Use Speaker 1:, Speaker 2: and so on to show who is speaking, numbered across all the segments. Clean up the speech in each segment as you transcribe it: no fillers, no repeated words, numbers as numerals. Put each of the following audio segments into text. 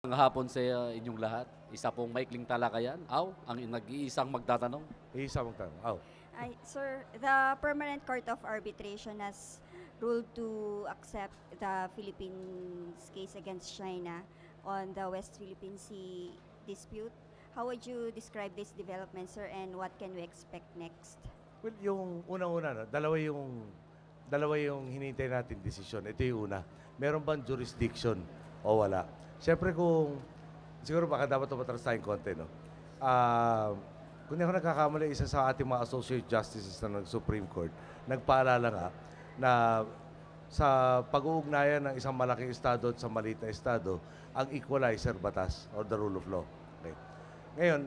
Speaker 1: Ang hapon sa inyong lahat, isa pong maikling talakayan, ang nag-iisang magtatanong.
Speaker 2: Isa mong tanong.
Speaker 3: Sir, the Permanent Court of Arbitration has ruled to accept the Philippines case against China on the West Philippine Sea dispute. How would you describe this development, sir, and what can we expect next?
Speaker 2: Well, yung unang-una, no, dalawa yung hinintay natin desisyon. Ito yung una. Meron bang jurisdiction o wala? Siyempre siguro baka dapat tumatras tayong konti, no? Kung di ako nagkakamali, isa sa ating mga associate justices na Supreme Court, nagpaalala nga na sa pag-uugnayan ng isang malaking estado at sa maliit na estado, ang equalizer batas or the rule of law. Okay. Ngayon,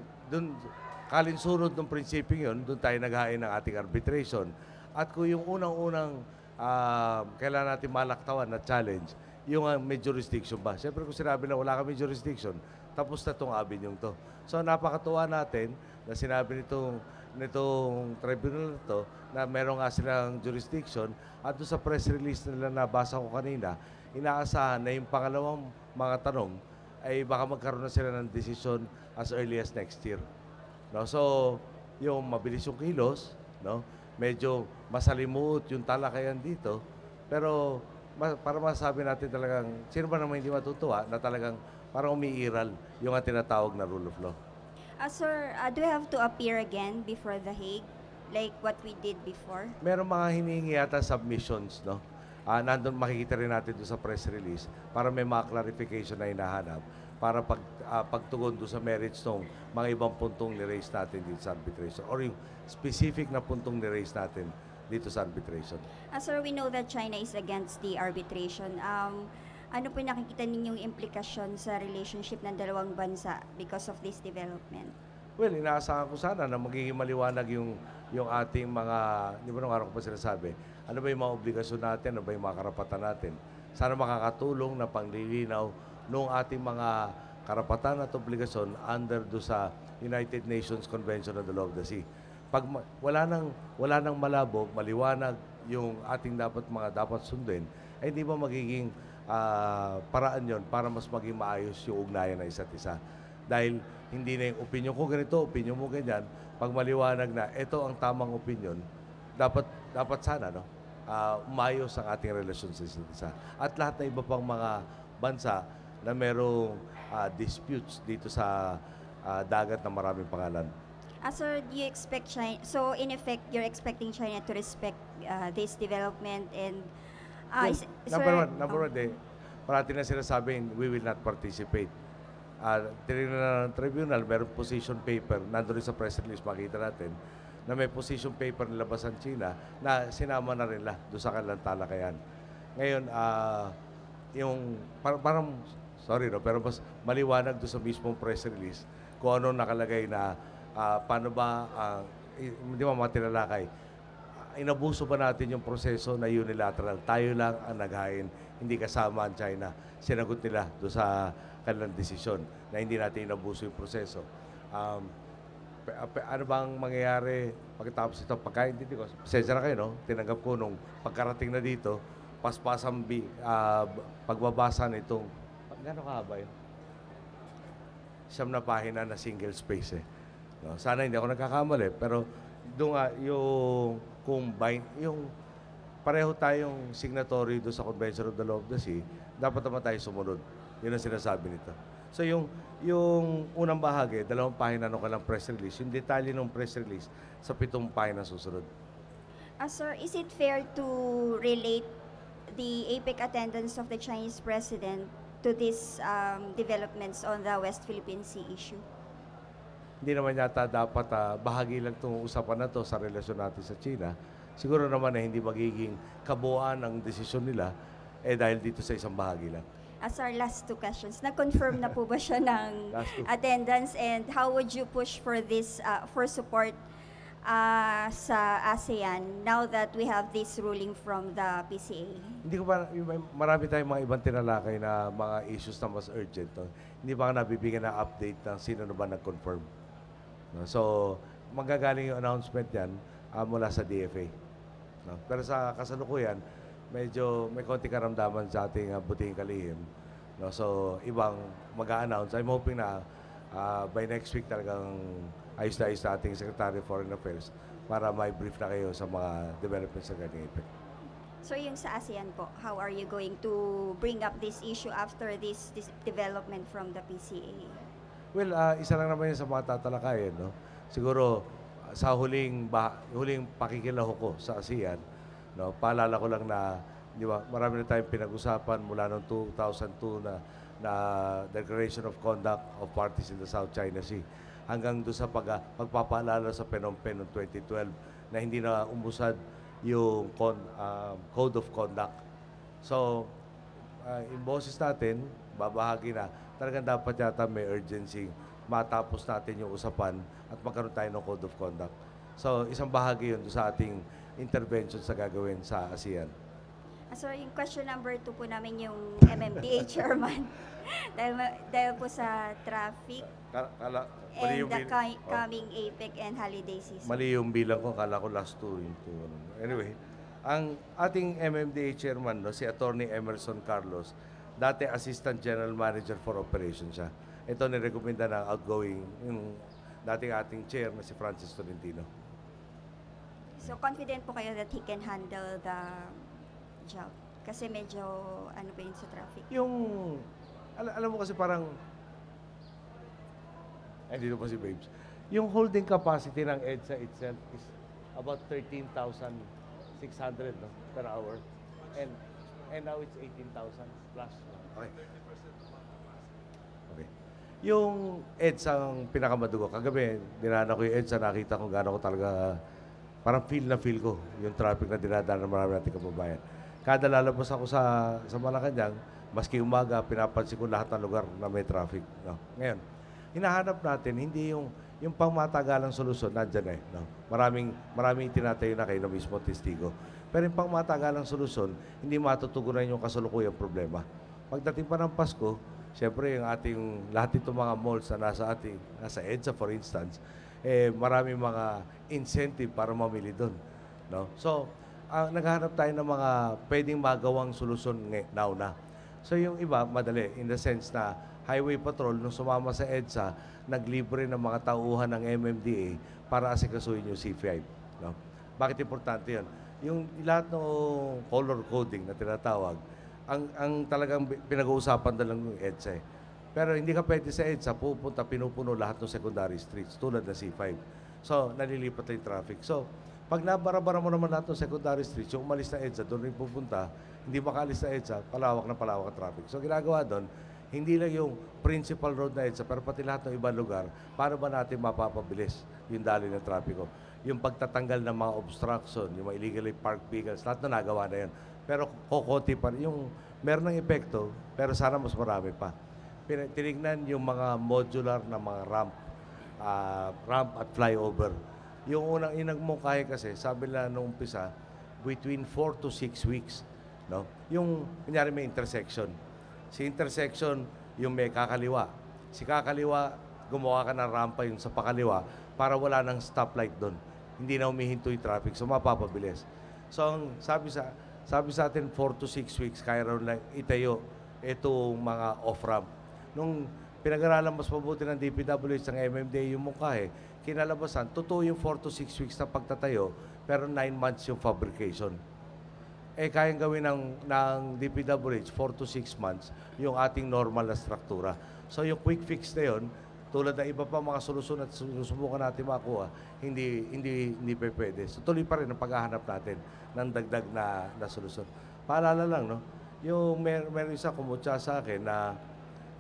Speaker 2: kalinsunod ng prinsipyo yun, doon tayo naghain ng ating arbitration. At kung yung unang-unang kailangan natin malaktawan na challenge, yung may jurisdiction ba? Siyempre kung sinabi na wala kami jurisdiction, tapos na itong avenue to. So napakatuwa natin na sinabi nitong tribunal na to na meron nga silang jurisdiction at doon sa press release nila na basa ko kanina, inaasahan na yung pangalawang mga tanong ay baka magkaroon na sila ng desisyon as early as next year. No? So, yung mabilis yung kilos, no? Medyo masalimuot yung talakayan dito, pero para masabi natin talagang, sino ba naman hindi matutuwa na talagang parang umiiral yung tinatawag na rule of law.
Speaker 3: Sir, do we have to appear again before The Hague, like what we did before?
Speaker 2: Meron mga hinihingi yata submissions, no? Nandun makikita rin natin doon sa press release para may mga clarification na hinahanap para pagtugon doon sa merits ng mga ibang puntong ni-raise natin dito sa arbitration or yung specific na puntong ni-raise natin dito sa arbitration.
Speaker 3: Sir, we know that China is against the arbitration. Ano po nakikita ninyong implikasyon sa relationship ng dalawang bansa because of this development?
Speaker 2: Well, inaasahan ko sana na magiging maliwanag yung ating mga, di ba nung araw ko pa sinasabi, ano ba yung mga obligasyon natin, ano ba yung mga karapatan natin. Sana makakatulong na panglilinaw noong ating mga karapatan at obligasyon under do sa United Nations Convention on the Law of the Sea. Pag wala nang malabo, maliwanag yung ating dapat sundin, ay hindi ba magiging paraan yon para mas maging maayos yung ugnayan ng isa't isa. Dahil hindi na yung opinion ko ganito, opinion mo ganyan. Pag maliwanag na ito ang tamang opinion, dapat sana umayos ang ating relasyon sa isa't isa. At lahat na iba pang mga bansa na merong disputes dito sa dagat na maraming pangalan.
Speaker 3: Sir, do you expect China, so in effect, you're expecting China to respect this development and
Speaker 2: Number one, parati na sinasabing we will not participate. Tinignan na ng tribunal, meron position paper, nandun rin sa press release, makita natin, na may position paper nilabas ang China na sinama na rin doon sa kanilang talakayan. Ngayon, parang, sorry, no, pero mas maliwanag doon sa mismong press release kung ano nakalagay na paano ba, hindi ba mga tinalakay, inabuso ba natin yung proseso na unilateral? Tayo lang ang naghain, hindi kasama ang China. Sinagot nila doon sa kanilang desisyon na hindi natin inabuso yung proseso. Ano bang mangyayari pagkatapos ito? Pagkaintindi ko, pasensya na kayo, no? Tinanggap ko nung pagkarating na dito, paspasang pagbabasa nitong, gano'ng kahaba yun? 9 na pahina na single space eh. No? Sana hindi ako nagkakamali, pero doon nga yung pareho tayong signatory doon sa Convention of the Law of the Sea, dapat naman tayo sumunod. Yun ang sinasabi nito. So yung unang bahagi, 2 pahina ng kanilang press release, yung detalye ng press release sa 7 pahina susunod.
Speaker 3: Sir, is it fair to relate the APEC attendance of the Chinese president to these developments on the West Philippine Sea issue?
Speaker 2: Hindi naman yata dapat bahagi lang itong usapan na to sa relasyon natin sa China. Siguro naman na hindi magiging kabuuan ang desisyon nila dahil dito sa isang bahagi lang.
Speaker 3: As our last 2 questions, na-confirm na po ba siya ng attendance and how would you push for this, for support sa ASEAN now that we have this ruling from the PCA?
Speaker 2: Hindi ko pa, marami tayong mga ibang tinalakay na mga issues na mas urgent. No? Hindi pa nabibigyan na update ng sino na ba nag-confirm. No? So, magagaling yung announcement yan mula sa DFA. No? Pero sa kasalukuyan, medyo may konti karamdaman sa ating buting kalihim No? So, ibang mag-a-announce. I'm hoping na by next week talagang ayos na ayos na ating Secretary of Foreign Affairs para may brief na kayo sa mga developments sa ganyan effect.
Speaker 3: So yung sa ASEAN po, how are you going to bring up this issue after this development from the PCA?
Speaker 2: Well, isa lang naman yun sa mga tatalakayin. No? Siguro, sa huling pakikilaho ko sa ASEAN, no, paalala ko lang na, di ba, marami na tayong pinag-usapan mula noong 2002 na Declaration of Conduct of Parties in the South China Sea hanggang doon sa pagpapaalala sa Phnom Penh noong 2012 na hindi na umusad yung Code of Conduct. So, yung boses natin, babahagi na, talagang dapat yata may urgency matapos natin yung usapan at magkaroon tayo ng Code of Conduct. So, isang bahagi yun sa ating intervention sa gagawin sa ASEAN.
Speaker 3: Sir, yung question number 2 po namin yung MMDA chairman. dahil po sa traffic and the coming APEC and holiday season.
Speaker 2: Mali yung bilang ko, kala ko last 2 yung 2. Anyway, ang ating MMDA chairman, no, si Attorney Emerson Carlos, dati Assistant General Manager for Operations siya. Ito nirekomenda ng outgoing, yung dating ating chair na si Francis Tolentino.
Speaker 3: So confident po kayo that he can handle the job? Kasi medyo ano ba yun sa traffic?
Speaker 2: Yung, alam mo kasi parang, ay dito pa si Babes, yung holding capacity ng EDSA itself is about 13,600 no, per hour. And now it's 18,000 plus. Okay. Okay. Yung EDSA ang pinakamadugo. Kagabi, dinaanan ko yung EDSA, nakita ko gaano ko talaga, parang feel ko yung traffic na dinadaanan ng marami nating kababayan. Kada lalabas ako sa Malacanang, maski umaga, pinapansin ko lahat ng lugar na may traffic. No? Ngayon, hinahanap natin, hindi yung pangmatagalang solusyon, nandyan eh. No? Maraming tinatayo na kayo na mismo testigo. Pero yung pangmatagalang solusyon, hindi matutugunan yung kasalukuyang problema. Pagdating pa ng Pasko, siyempre yung ating, lahat itong mga malls na nasa EDSA for instance, maraming mga incentive para mamili doon. No? So, naghahanap tayo ng mga pwedeng magawang solusyon now na. So yung iba, madali, in the sense na Highway Patrol, nung sumama sa EDSA, naglibre ng mga tauhan ng MMDA para asikasuhin yung C5. No? Bakit importante yun? Yung lahat ng color coding na tinatawag, ang talagang pinag-uusapan na lang yung EDSA. Pero hindi ka pwede sa EDSA, pinupuno lahat ng secondary streets, tulad ng C5. So, nalilipat na yung traffic. So, pag nabara-bara mo naman lahat ng secondary streets, yung umalis na EDSA, doon rin pupunta, hindi makaalis na EDSA, palawak na palawak ang traffic. So, ginagawa doon, hindi lang yung principal road na EDSA, pero pati lahat ng ibang lugar, paano ba natin mapapabilis yung daloy ng trapiko? Yung pagtatanggal ng mga obstruction, yung mga illegally parked vehicles, lahat na nagawa na yan. Pero kukunti pa rin. Yung meron ng epekto, pero sana mas marami pa. Tinignan yung mga modular na mga ramp at flyover. Yung unang inagmungkahi kasi, sabi nila nung umpisa, between 4 to 6 weeks. No? Yung, kunyari may intersection. Si intersection, yung may kakaliwa. Si kakaliwa, gumawa ka ng rampa yung sa pakaliwa para wala nang stoplight doon. Hindi na humihinto yung traffic, so mapapabilis. So, sabi sa atin, 4 to 6 weeks, kaya raw lang itayo itong mga off-ramp. Nung pinag-aralan mas mabuti ng DPWH ng MMDA yung mungkahi, kinalabasan, totoo yung 4 to 6 weeks na pagtatayo, pero 9 months yung fabrication. Kayang gawin ng DPWH 4 to 6 months yung ating normal na struktura. So yung quick fix na yun, tulad ng iba pa mga solusyon at susubukan natin makuha, hindi pwede. So tuloy pa rin ang paghahanap natin ng dagdag na solusyon. Paalala lang, no? Yung meron isa kumutya sa akin na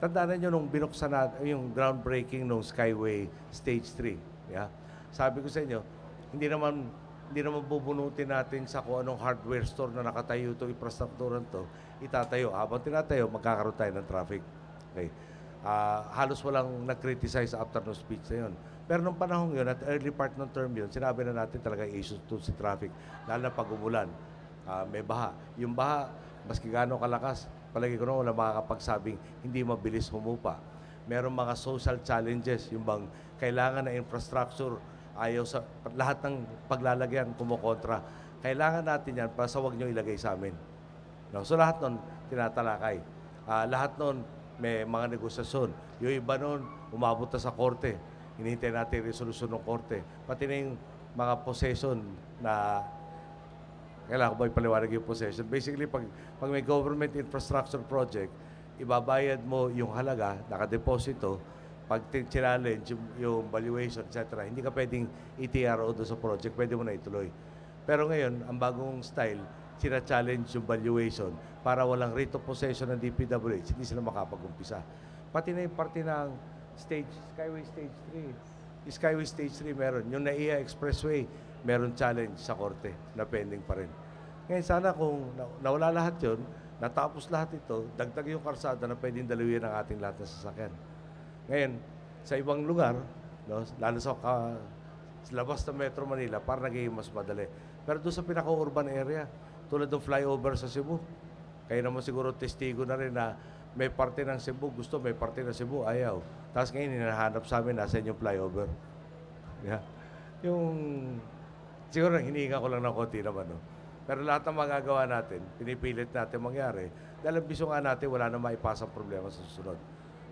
Speaker 2: tandaan niyo nung binuksan natin yung groundbreaking nung Skyway Stage 3. Yeah? Sabi ko sa inyo, hindi naman bubunutin natin sa kung anong hardware store na nakatayo itong infrastruktura to, itatayo. Habang tinatayo, magkakaroon tayo ng traffic. Okay. Halos walang nag-criticize sa afternoon speech na yun. Pero nung panahon yun, at early part ng term yun, sinabi na natin talaga issues to si traffic, lalo na pag umulan. May baha. Yung baha, maski gaano kalakas, palagi ko naman wala makakapagsabing hindi mabilis humupa. Merong mga social challenges, yung bang kailangan na infrastructure, ayaw sa lahat ng paglalagyan, kumukontra. Kailangan natin yan para sa wag nyo ilagay sa amin. No? So lahat nun, tinatalakay. Lahat noon may mga negosasyon. Yung iba noon, umabot na sa korte. Hinihintay natin yung resolusyon ng korte. Pati na yung mga possession na kailangan ko ba ipaliwanag yung possession? Basically, pag may government infrastructure project, ibabayad mo yung halaga, nakadeposito, pag challenge yung valuation, etc., hindi ka pwedeng i-TRO doon sa project, pwede mo na ituloy. Pero ngayon, ang bagong style, sina-challenge yung valuation para walang rate of possession ng DPWH, hindi sila makapag-umpisa. Pati na yung parte ng Skyway Stage 3. Yung Skyway Stage 3 meron. Yung NAIA Expressway, meron challenge sa korte na pending pa rin. Ngayon sana kung nawala lahat yun, natapos lahat ito, dagdag yung karsada na pwedeng dalawin ng ating lahat ng sasakyan. Ngayon, sa ibang lugar, no, lalo sa labas ng Metro Manila, para naging mas madali. Pero doon sa pinaka-urban area, tulad ng flyover sa Cebu, kayo naman siguro testigo na rin na may parte ng Cebu, gusto, may parte ng Cebu, ayaw. Tapos ngayon, hinahanap sa amin, nasa yung flyover. Yeah. Yung, siguro hinihinga ko lang ng konti naman, no? Pero lahat ng magagawa natin, pinipilit natin mangyari, dahil ang biso nga natin, wala na maipasang problema sa susunod.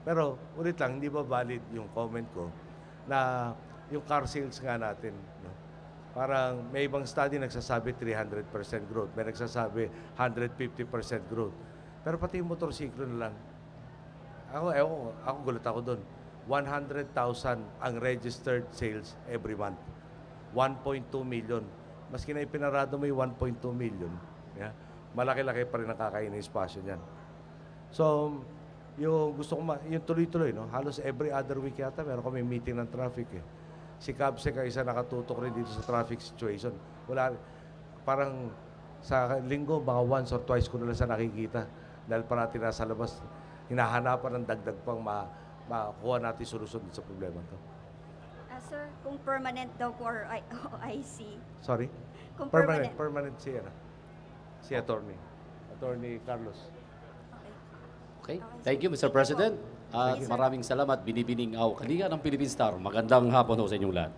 Speaker 2: Pero, ulit lang, hindi ba valid yung comment ko na yung car sales nga natin, no? Parang may ibang study nagsasabi 300% growth, may nagsasabi 150% growth. Pero pati yung motorsiklo na lang. Ako gulat ako doon. 100,000 ang registered sales every month. 1.2 million. Maski na ipinarado mo yung 1.2 million, yeah, malaki-laki pa rin ang kakain ng espasyo niyan. So, yung gusto ko, yung tuloy-tuloy, no? Halos every other week yata, meron kami meeting ng traffic, eh. Si Cabsec ay isa nakatutok rin dito sa traffic situation. Wala, parang sa linggo, mga once or twice ko na lang sa nakikita. Dahil pa natin nasa labas, hinahanapan ng dagdag pang makuha natin solusyon sa problema to.
Speaker 3: Sir, kung permanent daw po or OIC.
Speaker 2: Sorry?
Speaker 3: Kung
Speaker 2: Permanent si attorney Carlos.
Speaker 3: Okay.
Speaker 1: Okay. Thank you, Mr. President. At
Speaker 3: Thank you, sir.
Speaker 1: maraming salamat, Binibining Aw. Kalinga ng Philippine Star. Magandang hapon ho sa inyong lahat.